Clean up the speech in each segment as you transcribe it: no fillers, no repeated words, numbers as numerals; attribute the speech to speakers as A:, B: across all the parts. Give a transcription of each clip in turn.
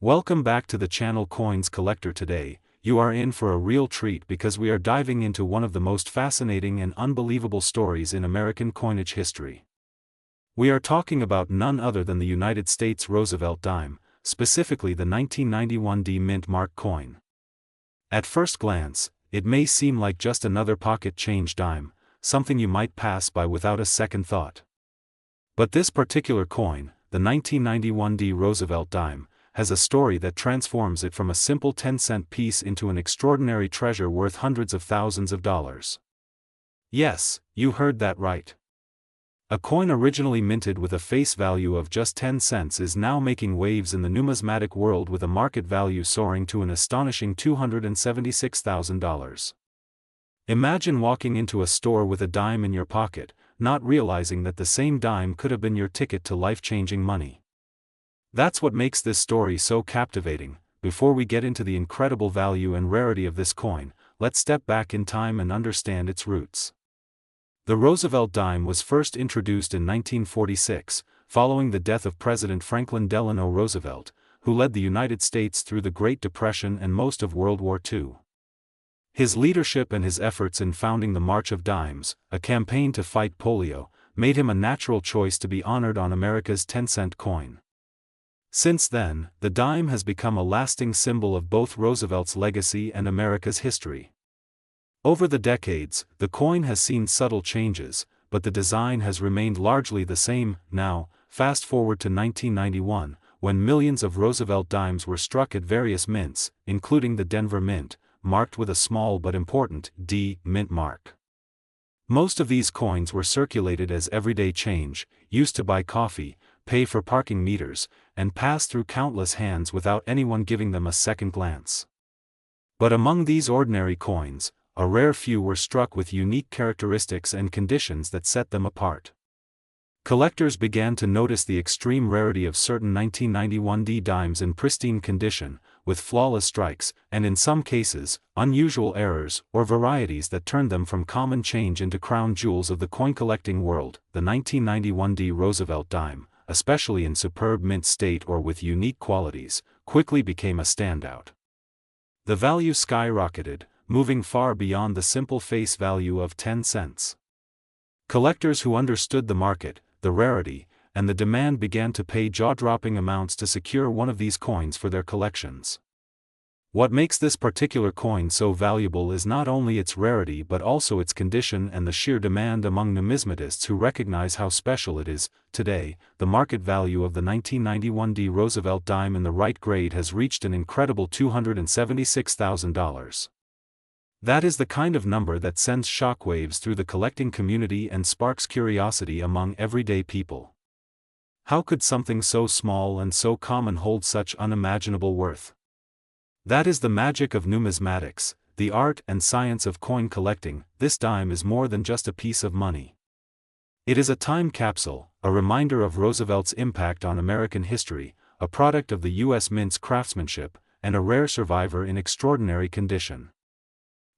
A: Welcome back to the channel Coins Collector. Today, you are in for a real treat because we are diving into one of the most fascinating and unbelievable stories in American coinage history. We are talking about none other than the United States Roosevelt dime, specifically the 1991 D Mint Mark coin. At first glance, it may seem like just another pocket change dime, something you might pass by without a second thought. But this particular coin, the 1991 D Roosevelt dime, has a story that transforms it from a simple 10-cent piece into an extraordinary treasure worth hundreds of thousands of dollars. Yes, you heard that right. A coin originally minted with a face value of just 10 cents is now making waves in the numismatic world with a market value soaring to an astonishing $276,000. Imagine walking into a store with a dime in your pocket, not realizing that the same dime could have been your ticket to life-changing money. That's what makes this story so captivating. Before we get into the incredible value and rarity of this coin, let's step back in time and understand its roots. The Roosevelt dime was first introduced in 1946, following the death of President Franklin Delano Roosevelt, who led the United States through the Great Depression and most of World War II. His leadership and his efforts in founding the March of Dimes, a campaign to fight polio, made him a natural choice to be honored on America's 10-cent coin. Since then, the dime has become a lasting symbol of both Roosevelt's legacy and America's history. Over the decades, the coin has seen subtle changes, but the design has remained largely the same. Now, fast forward to 1991, when millions of Roosevelt dimes were struck at various mints, including the Denver Mint, marked with a small but important D Mint mark. Most of these coins were circulated as everyday change, used to buy coffee, pay for parking meters, and pass through countless hands without anyone giving them a second glance. But among these ordinary coins, a rare few were struck with unique characteristics and conditions that set them apart. Collectors began to notice the extreme rarity of certain 1991 D dimes in pristine condition, with flawless strikes, and in some cases, unusual errors or varieties that turned them from common change into crown jewels of the coin collecting world. The 1991 D Roosevelt dime, especially in superb mint state or with unique qualities, quickly became a standout. The value skyrocketed, moving far beyond the simple face value of 10 cents. Collectors who understood the market, the rarity, and the demand began to pay jaw-dropping amounts to secure one of these coins for their collections. What makes this particular coin so valuable is not only its rarity but also its condition and the sheer demand among numismatists who recognize how special it is. Today, the market value of the 1991 D Roosevelt dime in the right grade has reached an incredible $276,000. That is the kind of number that sends shockwaves through the collecting community and sparks curiosity among everyday people. How could something so small and so common hold such unimaginable worth? That is the magic of numismatics, the art and science of coin collecting. This dime is more than just a piece of money. It is a time capsule, a reminder of Roosevelt's impact on American history, a product of the U.S. Mint's craftsmanship, and a rare survivor in extraordinary condition.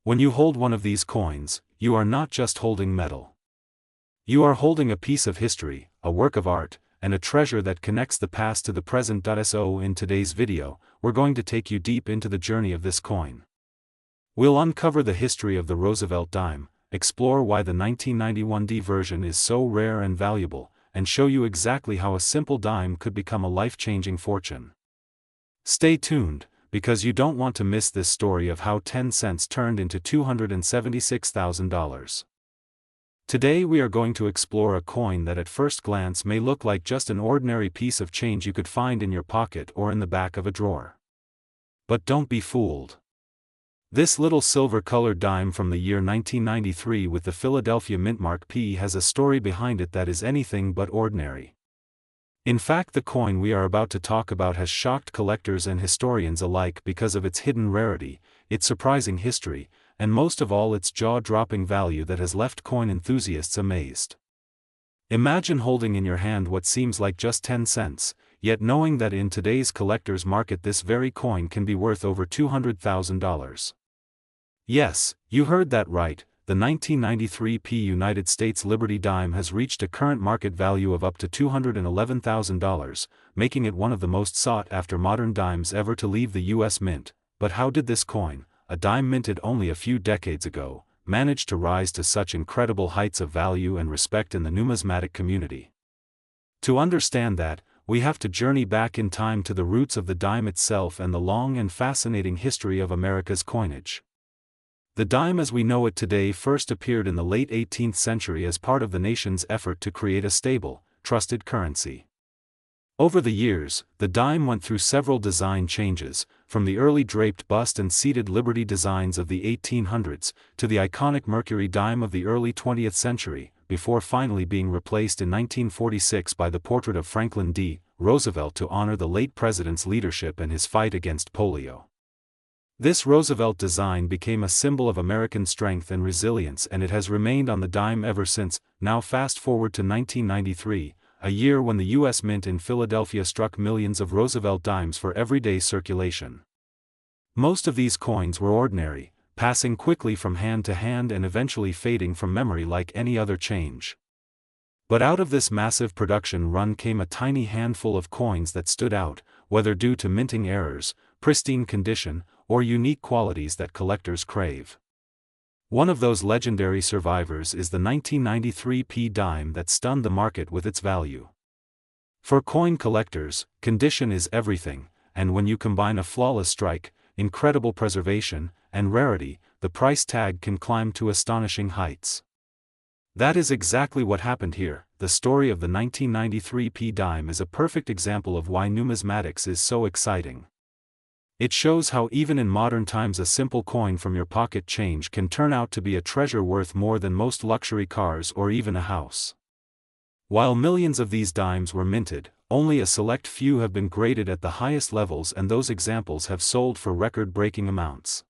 A: When you hold one of these coins, you are not just holding metal. You are holding a piece of history, a work of art, and a treasure that connects the past to the present. So in today's video, we're going to take you deep into the journey of this coin. We'll uncover the history of the Roosevelt dime, explore why the 1991 D version is so rare and valuable, and show you exactly how a simple dime could become a life-changing fortune. Stay tuned, because you don't want to miss this story of how 10 cents turned into $276,000. Today we are going to explore a coin that at first glance may look like just an ordinary piece of change you could find in your pocket or in the back of a drawer. But don't be fooled. This little silver-colored dime from the year 1993 with the Philadelphia Mint Mark P has a story behind it that is anything but ordinary. In fact, the coin we are about to talk about has shocked collectors and historians alike because of its hidden rarity, its surprising history, and most of all its jaw-dropping value that has left coin enthusiasts amazed. Imagine holding in your hand what seems like just 10 cents, yet knowing that in today's collector's market this very coin can be worth over $200,000. Yes, you heard that right, the 1993 United States Liberty dime has reached a current market value of up to $211,000, making it one of the most sought-after modern dimes ever to leave the U.S. Mint. But how did this coin, a dime minted only a few decades ago, manage to rise to such incredible heights of value and respect in the numismatic community? To understand that, we have to journey back in time to the roots of the dime itself and the long and fascinating history of America's coinage. The dime as we know it today first appeared in the late 18th century as part of the nation's effort to create a stable, trusted currency. Over the years, the dime went through several design changes, from the early draped bust and seated Liberty designs of the 1800s, to the iconic Mercury dime of the early 20th century, before finally being replaced in 1946 by the portrait of Franklin D. Roosevelt to honor the late president's leadership and his fight against polio. This Roosevelt design became a symbol of American strength and resilience, and it has remained on the dime ever since. Now fast forward to 1993, a year when the U.S. Mint in Philadelphia struck millions of Roosevelt dimes for everyday circulation. Most of these coins were ordinary, passing quickly from hand to hand and eventually fading from memory like any other change. But out of this massive production run came a tiny handful of coins that stood out, whether due to minting errors, pristine condition, or unique qualities that collectors crave. One of those legendary survivors is the 1993 dime that stunned the market with its value. For coin collectors, condition is everything, and when you combine a flawless strike, incredible preservation, and rarity, the price tag can climb to astonishing heights. That is exactly what happened here. The story of the 1993 dime is a perfect example of why numismatics is so exciting. It shows how even in modern times a simple coin from your pocket change can turn out to be a treasure worth more than most luxury cars or even a house. While millions of these dimes were minted, only a select few have been graded at the highest levels, and those examples have sold for record-breaking amounts.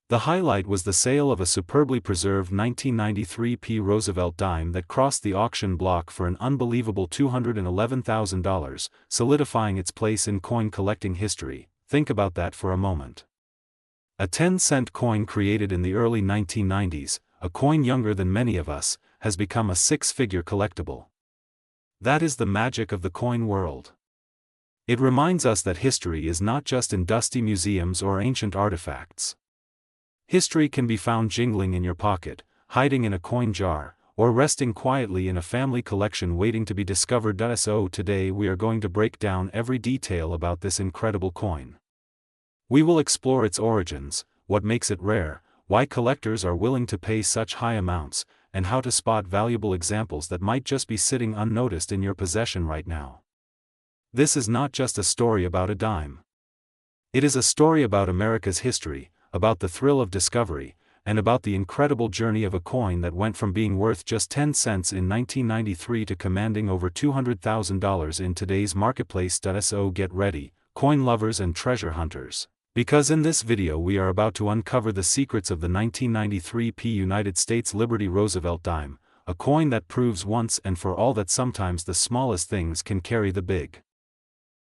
A: The highlight was the sale of a superbly preserved 1993 Roosevelt dime that crossed the auction block for an unbelievable $211,000, solidifying its place in coin collecting history. Think about that for a moment. A 10-cent coin created in the early 1990s, a coin younger than many of us, has become a six-figure collectible. That is the magic of the coin world. It reminds us that history is not just in dusty museums or ancient artifacts. History can be found jingling in your pocket, hiding in a coin jar, or resting quietly in a family collection waiting to be discovered. So today we are going to break down every detail about this incredible coin. We will explore its origins, what makes it rare, why collectors are willing to pay such high amounts, and how to spot valuable examples that might just be sitting unnoticed in your possession right now. This is not just a story about a dime. It is a story about America's history, about the thrill of discovery, and about the incredible journey of a coin that went from being worth just 10 cents in 1993 to commanding over $200,000 in today's marketplace. So get ready, coin lovers and treasure hunters, because in this video we are about to uncover the secrets of the 1993 United States Liberty Roosevelt dime, a coin that proves once and for all that sometimes the smallest things can carry the big.